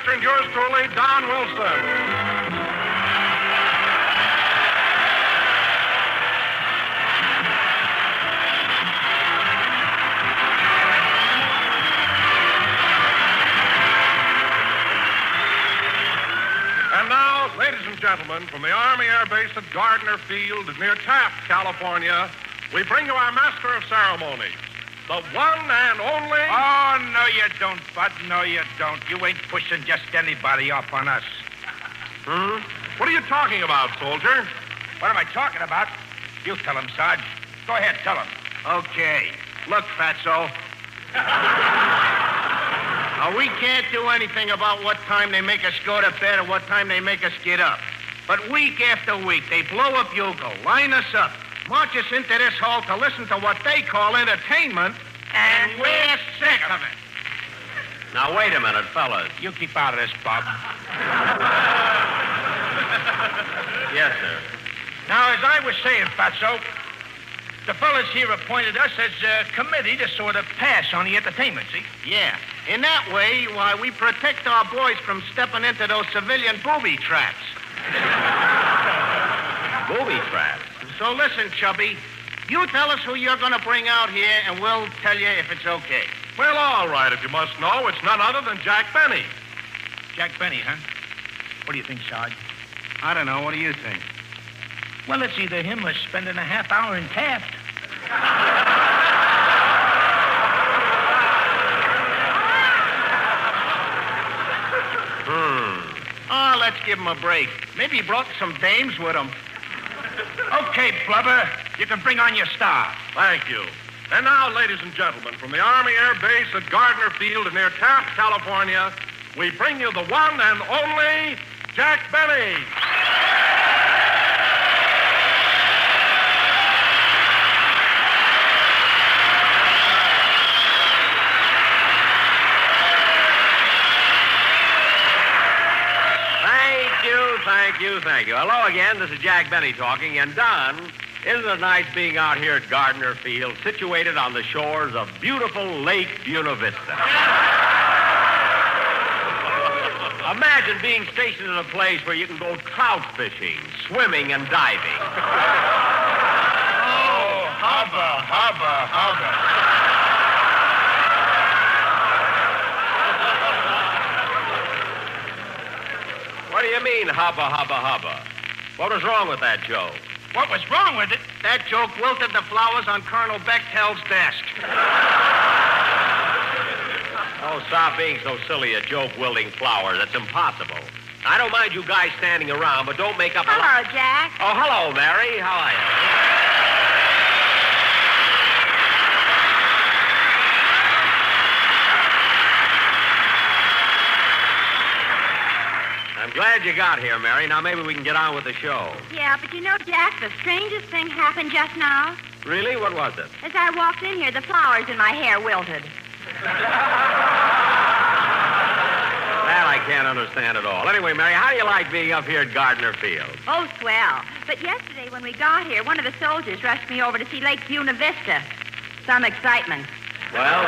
Master and yours truly, Don Wilson. And now, ladies and gentlemen, from the Army Air Base at Gardner Field near Taft, California, we bring you our Master of Ceremonies, the one and only... Oh, no, you don't, Bud. No, you don't. You ain't pushing just anybody up on us. What are you talking about, soldier? What am I talking about? You tell him, Sarge. Go ahead, tell him. Okay. Look, Fatso. We can't do anything about what time they make us go to bed or what time they make us get up. But week after week, they blow a bugle, line us up, march us into this hall to listen to what they call entertainment, and we're sick of it. Now, wait a minute, fellas. You keep out of this, Bob. Yes, sir. Now, as I was saying, Fatso, the fellas here appointed us as a committee to sort of pass on the entertainment, see? Yeah. In that way, why, we protect our boys from stepping into those civilian booby traps. Booby traps? So listen, Chubby. You tell us who you're going to bring out here, and we'll tell you if it's okay. Well, all right, if you must know, it's none other than Jack Benny. Jack Benny, huh? What do you think, Sarge? I don't know. What do you think? Well, it's either him or spending a half hour in Taft. Oh, let's give him a break. Maybe he brought some dames with him. Okay, Blubber, you can bring on your star. Thank you. And now, ladies and gentlemen, from the Army Air Base at Gardner Field near Taft, California, we bring you the one and only Jack Benny. Thank you. Hello again. This is Jack Benny talking. And Don, isn't it nice being out here at Gardner Field, situated on the shores of beautiful Lake Buena Vista? Imagine being stationed in a place where you can go trout fishing, swimming, and diving. Oh, hubba, hubba, hubba. What do you mean, hubba, hubba, hubba? What was wrong with that joke? What was wrong with it? That joke wilted the flowers on Colonel Bechtel's desk. Oh, stop being so silly, a joke wilting flowers. That's impossible. I don't mind you guys standing around, but don't make up a Hello, Jack. Oh, hello, Mary. How are you? I'm glad you got here, Mary. Now maybe we can get on with the show. Yeah, but you know, Jack, the strangest thing happened just now. Really? What was it? As I walked in here, the flowers in my hair wilted. That I can't understand at all. Anyway, Mary, how do you like being up here at Gardner Field? Oh, swell. But yesterday when we got here, one of the soldiers rushed me over to see Lake Buena Vista. Some excitement. Well,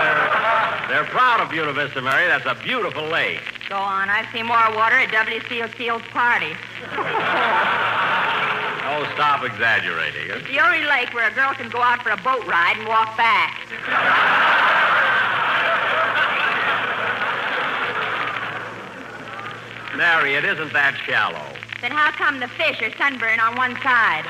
they're proud of Buena Vista, Mary. That's a beautiful lake. Go on. I've seen more water at W.C. Steele's party. Oh, stop exaggerating. It's the only lake where a girl can go out for a boat ride and walk back. Mary, it isn't that shallow. Then how come the fish are sunburned on one side?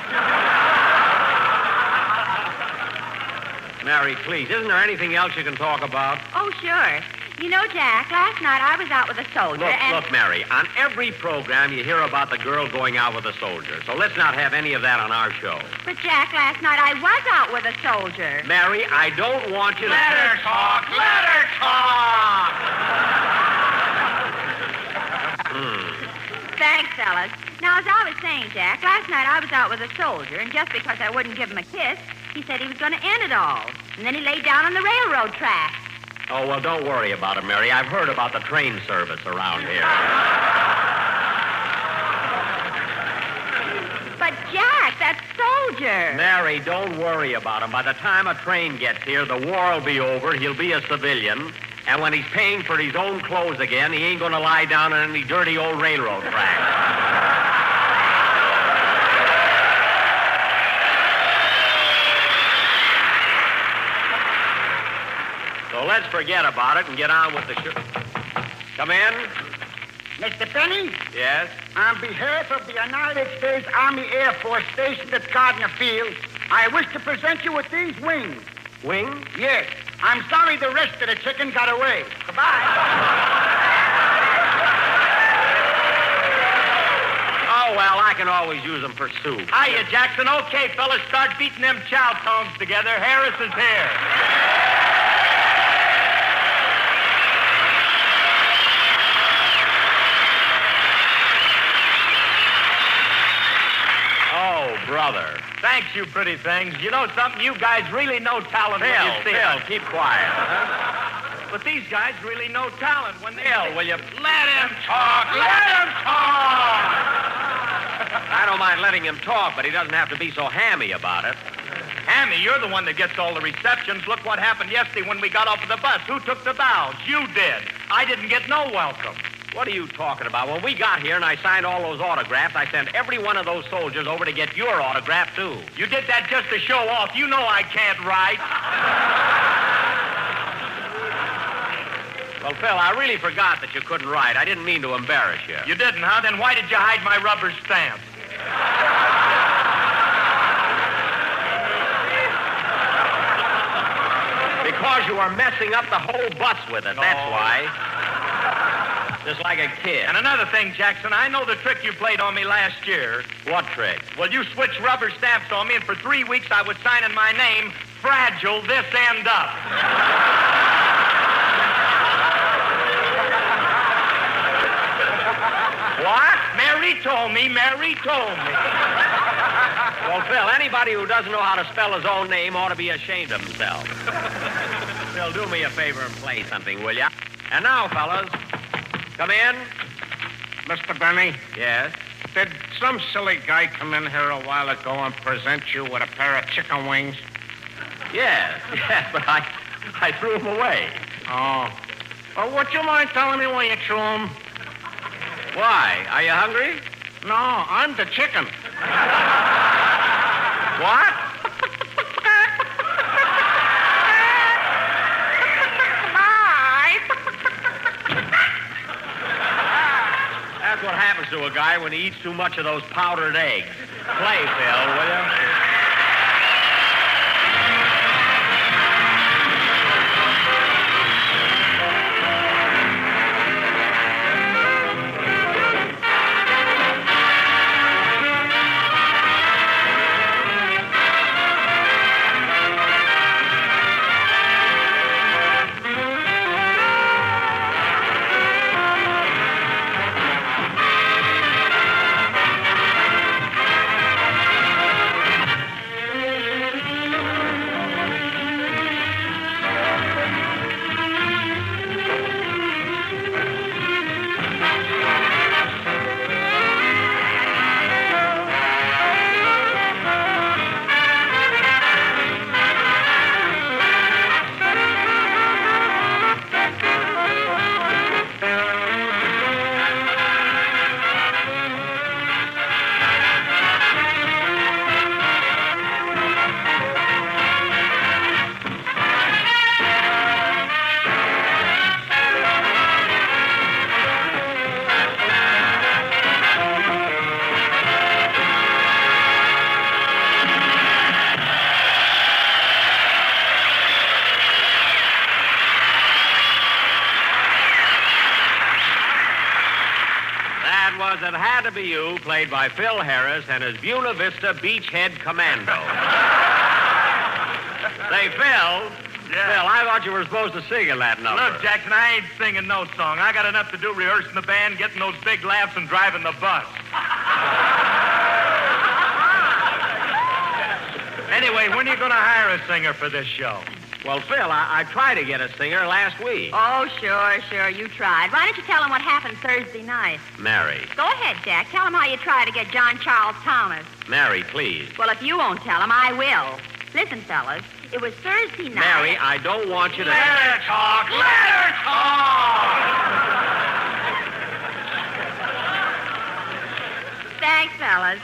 Mary, please, isn't there anything else you can talk about? Oh, sure. You know, Jack, last night I was out with a soldier Look, Mary, on every program you hear about the girl going out with a soldier. So let's not have any of that on our show. But, Jack, last night I was out with a soldier. Mary, I don't want you to... Let her talk. Let her talk. Thanks, fellas. Now, as I was saying, Jack, last night I was out with a soldier, and just because I wouldn't give him a kiss, he said he was going to end it all. And then he laid down on the railroad track. Oh, well, don't worry about it, Mary. I've heard about the train service around here. But, Jack, that soldier. Mary, don't worry about him. By the time a train gets here, the war will be over. He'll be a civilian. And when he's paying for his own clothes again, he ain't going to lie down on any dirty old railroad track. So let's forget about it and get on with the show. Come in. Mr. Penny, Yes? on behalf of the United States Army Air Force stationed at Gardner Field, I wish to present you with these wings. Wing? Yes. I'm sorry the rest of the chicken got away. Goodbye. Oh, well, I can always use them for soup. Hiya, Jackson. Okay, fellas, start beating them chow tongs together. Harris is here. Oh, brother. Thanks, you pretty things. You know something? You guys really know talent when you see Phil, it. keep quiet. But these guys really know talent when they... Phil, will you... Let him talk! Let him talk! I don't mind letting him talk, but he doesn't have to be so hammy about it. Hammy, you're the one that gets all the receptions. Look what happened yesterday when we got off of the bus. Who took the bows? You did. I didn't get no welcome. What are you talking about? When we got here and I signed all those autographs, I sent every one of those soldiers over to get your autograph, too. You did that just to show off. You know I can't write. Well, Phil, I really forgot that you couldn't write. I didn't mean to embarrass you. You didn't, huh? Then why did you hide my rubber stamp? Because you were messing up the whole bus with it, that's why. Just like a kid. And another thing, Jackson, I know the trick you played on me last year. What trick? Well, you switched rubber stamps on me, and for 3 weeks I was signing my name, Fragile This End Up. What? Mary told me. Well, Phil, anybody who doesn't know how to spell his own name ought to be ashamed of himself. Phil, do me a favor and play something, will you? And now, fellas, come in. Mr. Benny, Yes? did some silly guy come in here a while ago and present you with a pair of chicken wings? Yes, but I threw him away. Oh. Well, would you mind telling me why you threw them? Why? Are you hungry? No, I'm the chicken. What? That's what happens to a guy when he eats too much of those powdered eggs. Play, Phil, will you? It Had to Be You, played by Phil Harris and his Buena Vista Beachhead Commando. Say, Phil. Yeah. Phil, I thought you were supposed to sing in that number. Look, Jackson, I ain't singing no song. I got enough to do rehearsing the band, getting those big laughs, and driving the bus. Anyway, when are you going to hire a singer for this show? Well, Phil, I tried to get a singer last week. Oh, sure. You tried. Why don't you tell him what happened Thursday night? Mary. Go ahead, Jack. Tell him how you tried to get John Charles Thomas. Mary, please. Well, if you won't tell him, I will. Listen, fellas, it was Thursday night. Mary, I don't want you to... Let her talk. Let her talk. Thanks, fellas.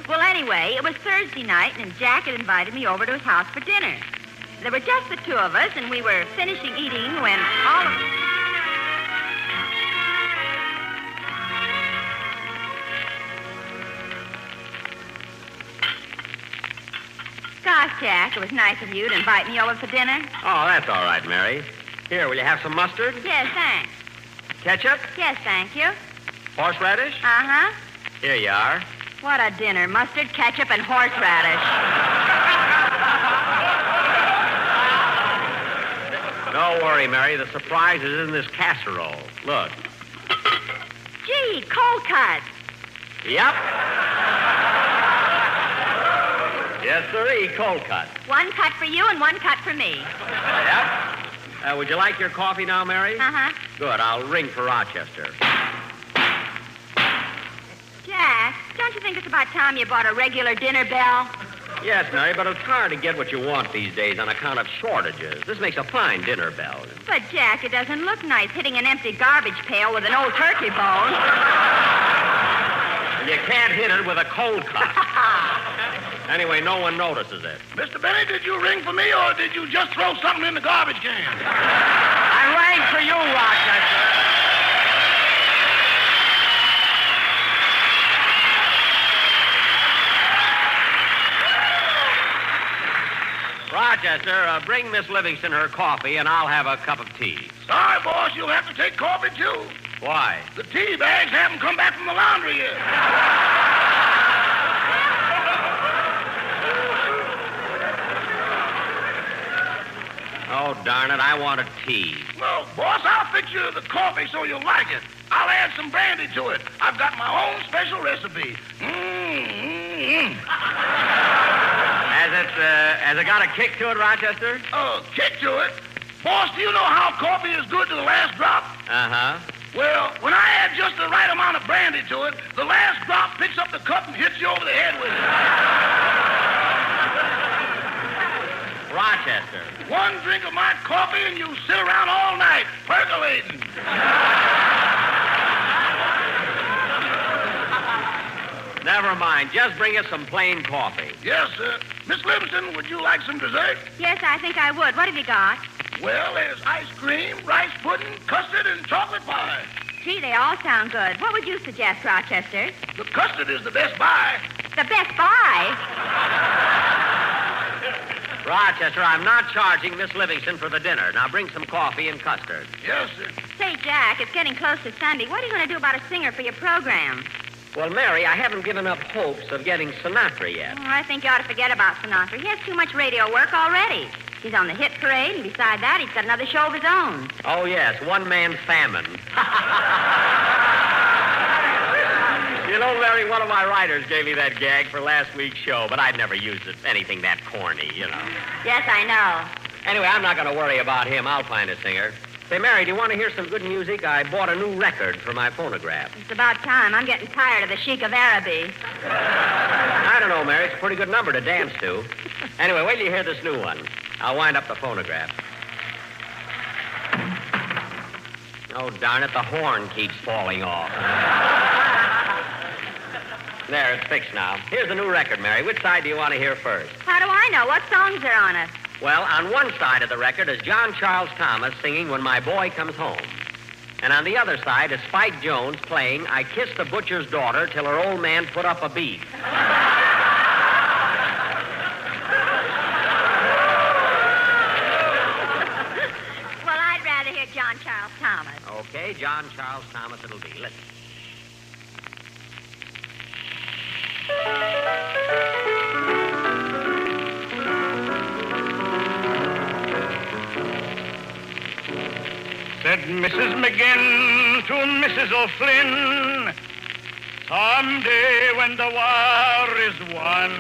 Well, anyway, it was Thursday night, and Jack had invited me over to his house for dinner. There were just the two of us, and we were finishing eating when all of... Gosh, Jack, it was nice of you to invite me over for dinner. Oh, that's all right, Mary. Here, will you have some mustard? Yes, thanks. Ketchup? Yes, thank you. Horseradish? Uh-huh. Here you are. What a dinner. Mustard, ketchup, and horseradish. Don't worry, Mary. The surprise is in this casserole. Look. Gee, cold cut. Yep. Yes, sirree, cold cut. One cut for you and one cut for me. Yep. Would you like your coffee now, Mary? Uh-huh. Good. I'll ring for Rochester. Jack, don't you think it's about time you bought a regular dinner bell? Yes, Mary, but it's hard to get what you want these days on account of shortages. This makes a fine dinner bell. But, Jack, it doesn't look nice hitting an empty garbage pail with an old turkey bone. You can't hit it with a cold cut. Anyway, no one notices it. Mr. Benny, did you ring for me, or did you just throw something in the garbage can? I rang for you, Rochester. Rochester, bring Miss Livingston her coffee, and I'll have a cup of tea. Sorry, boss, you'll have to take coffee, too. Why? The tea bags haven't come back from the laundry yet. Oh, darn it, I want a tea. Well, boss, I'll fix you the coffee so you'll like it. I'll add some brandy to it. I've got my own special recipe. Has it got a kick to it, Rochester? Kick to it? Boss, do you know how coffee is good to the last drop? Uh-huh. Well, when I add just the right amount of brandy to it, the last drop picks up the cup and hits you over the head with it. Rochester. One drink of my coffee and you sit around all night, percolating. Never mind. Just bring us some plain coffee. Yes, sir. Miss Livingston, would you like some dessert? Yes, I think I would. What have you got? Well, there's ice cream, rice pudding, custard, and chocolate pie. Gee, they all sound good. What would you suggest, Rochester? The custard is the best buy. The best buy? Rochester, I'm not charging Miss Livingston for the dinner. Now bring some coffee and custard. Yes, sir. Say, Jack, it's getting close to Sunday. What are you going to do about a singer for your program? Well, Mary, I haven't given up hopes of getting Sinatra yet. Oh, I think you ought to forget about Sinatra. He has too much radio work already. He's on the hit parade, and beside that, he's got another show of his own. Oh, yes, one-man famine. You know, Mary, one of my writers gave me that gag for last week's show, but I'd never used it anything that corny, you know. Yes, I know. Anyway, I'm not going to worry about him. I'll find a singer. Say, Mary, do you want to hear some good music? I bought a new record for my phonograph. It's about time. I'm getting tired of the Sheik of Araby. I don't know, Mary. It's a pretty good number to dance to. Anyway, wait till you hear this new one. I'll wind up the phonograph. Oh, darn it, the horn keeps falling off. There, it's fixed now. Here's the new record, Mary. Which side do you want to hear first? How do I know? What songs are on it? Well, on one side of the record is John Charles Thomas singing When My Boy Comes Home. And on the other side is Spike Jones playing I Kissed the Butcher's Daughter Till Her Old Man Put Up a Beef. Well, I'd rather hear John Charles Thomas. Okay, John Charles Thomas it'll be. Listen. Said Mrs. McGinn to Mrs. O'Flynn, someday when the war is won,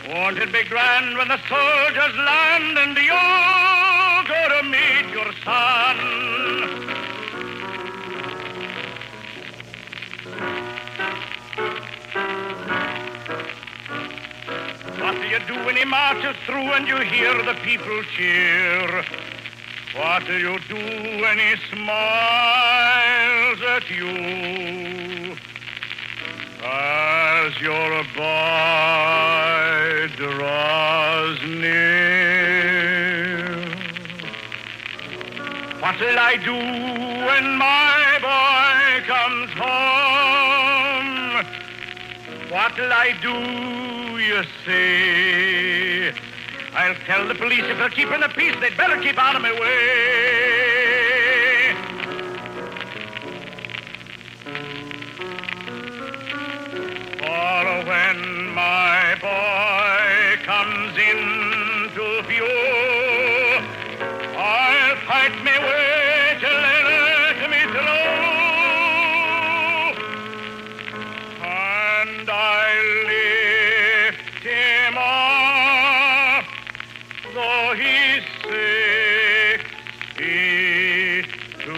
won't it be grand when the soldiers land and you go to meet your son? What you do when he marches through and you hear the people cheer? What do you do when he smiles at you? As your boy draws near. What'll I do when my boy comes home? What'll I do, you say? I'll tell the police if they're keeping the peace, they'd better keep out of my way. For when my boy comes into view, I'll fight my way till they let me through. And I'll lift him up, though he's 62,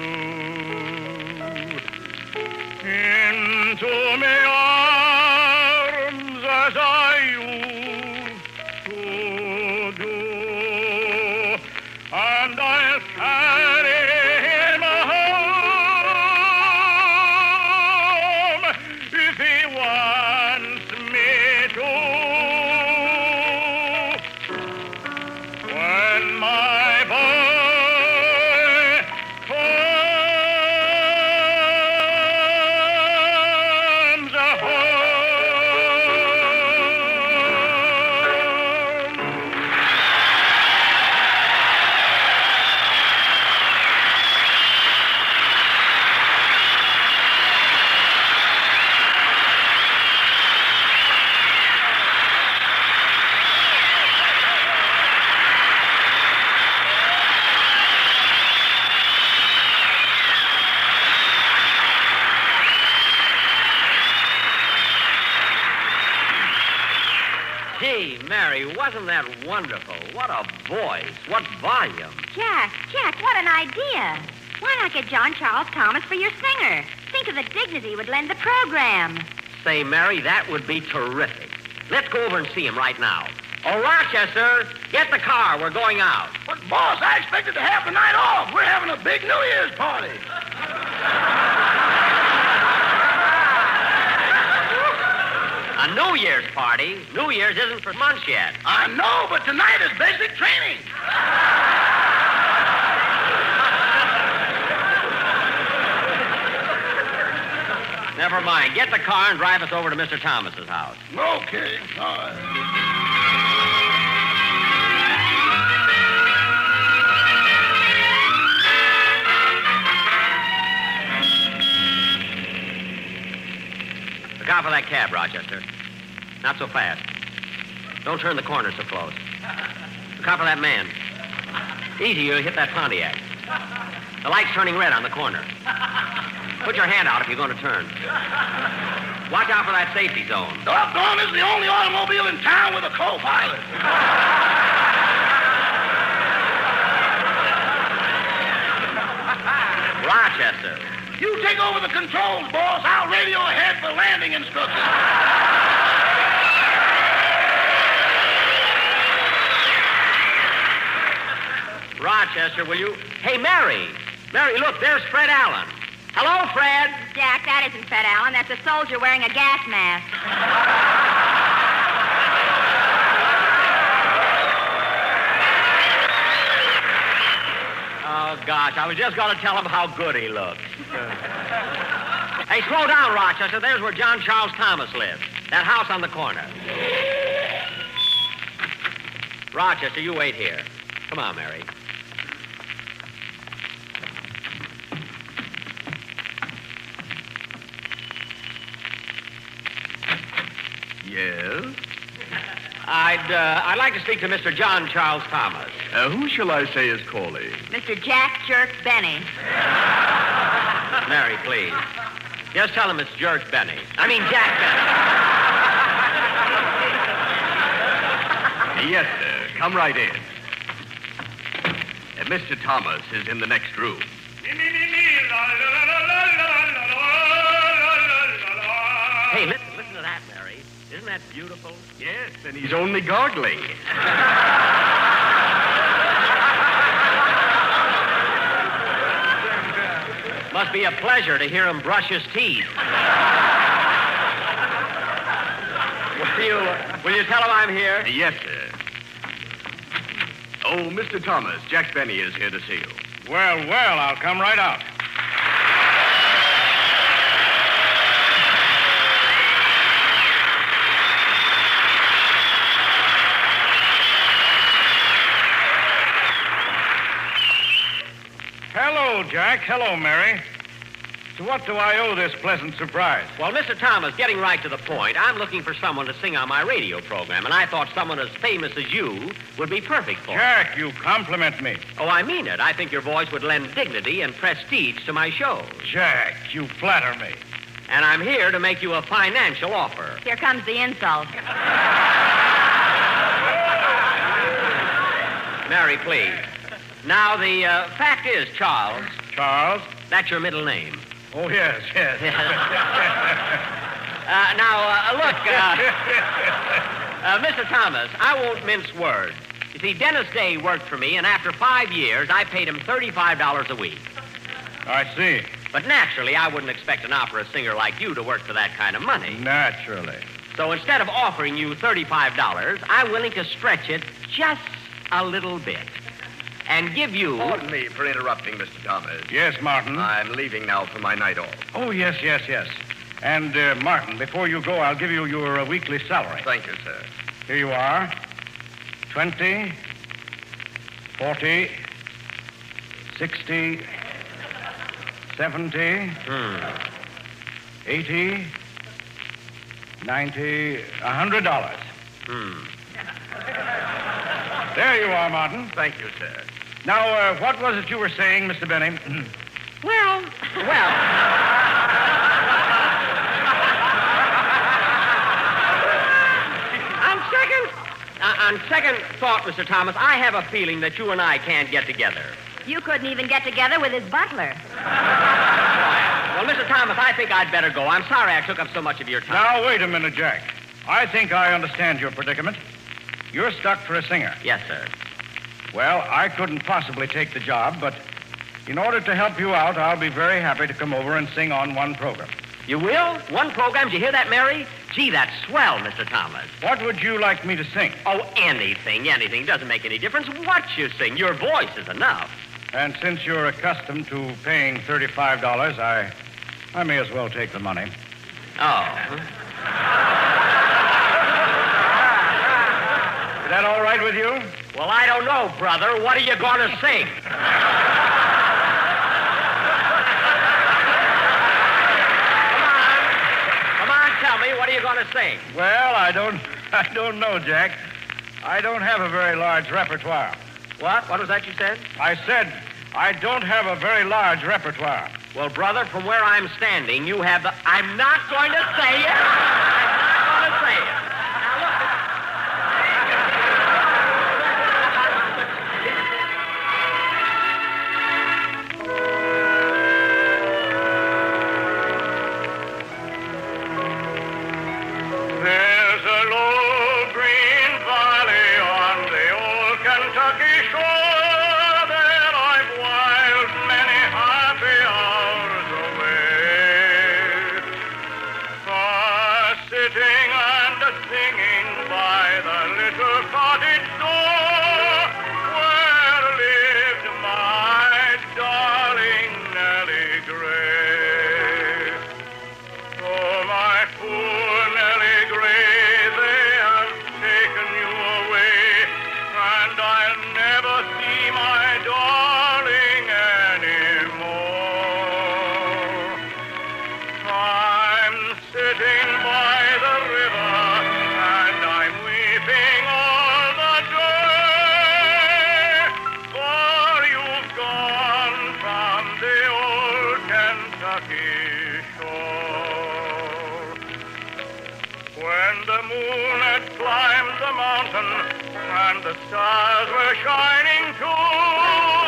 into my arms as I used to do, and I'll carry him home if he wants me to. When my boy comes home. Gee, Mary, wasn't that wonderful? What a voice. What volume. Jack, what an idea. Why not get John Charles Thomas for your singer? Think of the dignity it would lend the program. Say, Mary, that would be terrific. Let's go over and see him right now. Oh, Rochester, get the car. We're going out. But, boss, I expected to have the night off. We're having a big New Year's party. A New Year's party? New Year's isn't for months yet. I know, but tonight is basic training. Never mind. Get the car and drive us over to Mr. Thomas's house. Okay, all right. Look out for that cab, Rochester. Not so fast. Don't turn the corner so close. Look out for that man. Easy, you'll hit that Pontiac. The light's turning red on the corner. Put your hand out if you're going to turn. Watch out for that safety zone. Doggone, this is the only automobile in town with a co-pilot. Rochester. You take over the controls, boss. I'll radio ahead for landing instructions. Rochester, will you? Hey, Mary. Mary, look, there's Fred Allen. Hello, Fred. Jack, that isn't Fred Allen. That's a soldier wearing a gas mask. Oh, gosh, I was just going to tell him how good he looks. Hey, slow down, Rochester. There's where John Charles Thomas lives. That house on the corner. Rochester, you wait here. Come on, Mary. Yes? I'd like to speak to Mr. John Charles Thomas. Who shall I say is calling? Mr. Jack Jerk Benny. Mary, please. Just tell him it's Jerk Benny. I mean, Jack Benny. Yes, sir. Come right in. Mr. Thomas is in the next room. Hey, listen to that, Mary. Isn't Isn't that beautiful? Yes, and he's only gargling. Must be a pleasure to hear him brush his teeth. Will you tell him I'm here? Yes, sir. Oh, Mr. Thomas, Jack Benny is here to see you. Well, I'll come right out. Hello, Jack. Hello, Mary. So what do I owe this pleasant surprise? Well, Mr. Thomas, getting right to the point, I'm looking for someone to sing on my radio program, and I thought someone as famous as you would be perfect for it. Jack, you compliment me. Oh, I mean it. I think your voice would lend dignity and prestige to my shows. Jack, you flatter me. And I'm here to make you a financial offer. Here comes the insult. Mary, please. Now, the fact is, Charles, Charles? that's your middle name. Oh, yes. Look, Mr. Thomas, I won't mince words. You see, Dennis Day worked for me, and after 5 years, I paid him $35 a week. I see. But naturally, I wouldn't expect an opera singer like you to work for that kind of money. Naturally. So instead of offering you $35, I'm willing to stretch it just a little bit and give you... Pardon me for interrupting, Mr. Thomas. Yes, Martin. I'm leaving now for my night off. Oh, yes. And, Martin, before you go, I'll give you your weekly salary. Thank you, sir. Here you are. 20, 40, 60, 70, 80, 90, $100. There you are, Martin. Thank you, sir. Now, what was it you were saying, Mr. Benny? Well, on second thought, Mr. Thomas, I have a feeling that you and I can't get together. you couldn't even get together with his butler. Well, Mr. Thomas, I think I'd better go. I'm sorry I took up so much of your time. Now, wait a minute, Jack. I think I understand your predicament. You're stuck for a singer. Yes, sir. Well, I couldn't possibly take the job, but in order to help you out, I'll be very happy to come over and sing on one program. You will? One program? Did you hear that, Mary? Gee, that's swell, Mr. Thomas. What would you like me to sing? Oh, anything. Doesn't make any difference what you sing. Your voice is enough. And since you're accustomed to paying $35, I may as well take the money. Oh. Is that all right with you? Well, I don't know, brother. What are you going to sing? Come on, tell me, what are you going to sing? Well, I don't know, Jack. I don't have a very large repertoire. What? What was that you said? I said I don't have a very large repertoire. Well, brother, from where I'm standing, you have the... I'm not going to say it. I'm not going to say it. Now, look. There's a low green valley on the old Kentucky shore that I've whiled many happy hours away. Sitting and singing by the little cottage door where lived my darling Nellie Gray. Oh, my poor Nellie Gray, they have taken you away, and I'll never see my darling anymore. I'm sitting by the river, and I'm weeping all the day, for you've gone from the old Kentucky shore. When the moon had climbed the mountain and the stars were shining too,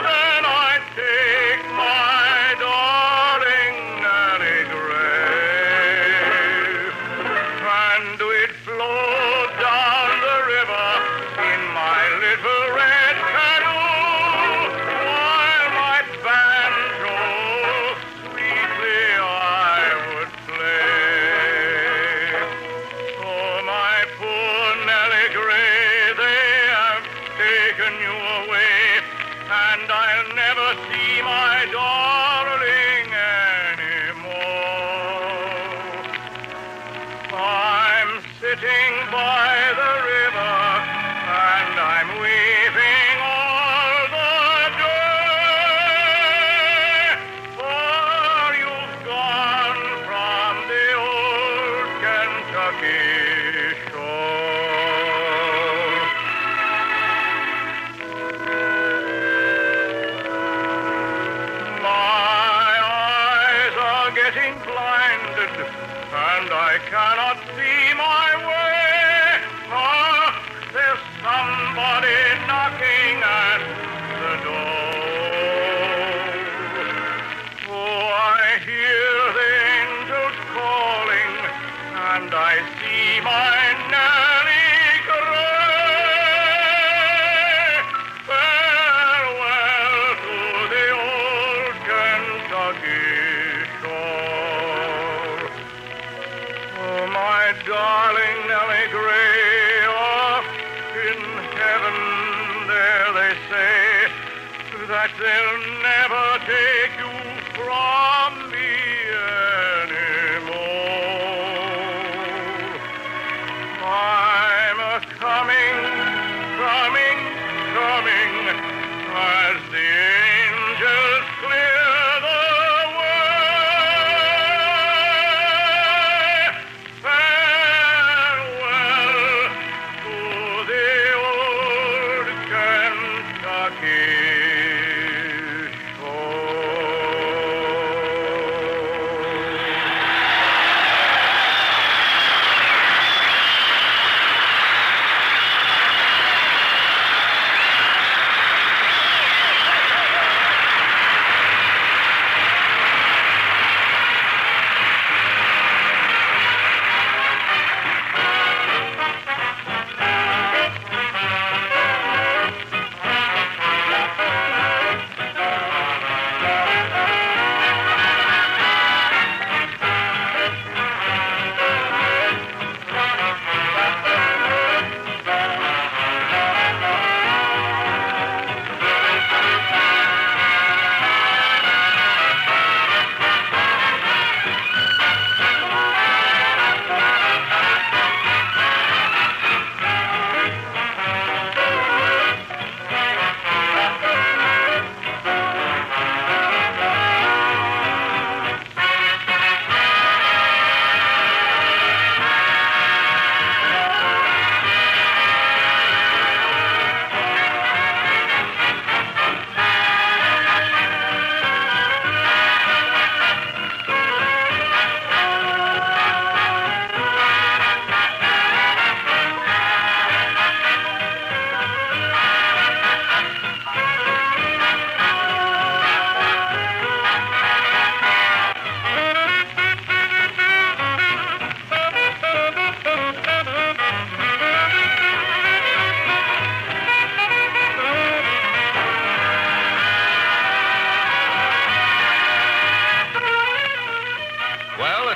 then I'd take my darling Nellie Gray, and we'd float but they'll never take you from me anymore. I'm a-coming, coming, coming, as the angels clear the way. Farewell to the old Kentucky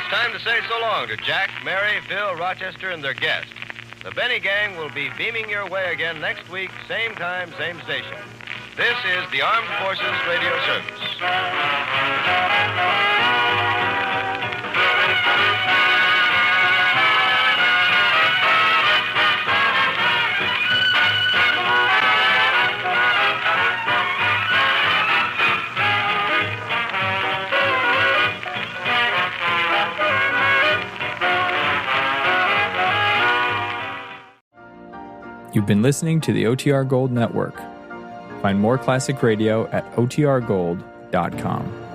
Time to say so long to Jack, Mary, Phil, Rochester, and their guest. The Benny Gang will be beaming your way again next week, same time, same station. This is the Armed Forces Radio Service. You've been listening to the OTR Gold Network. Find more classic radio at otrgold.com.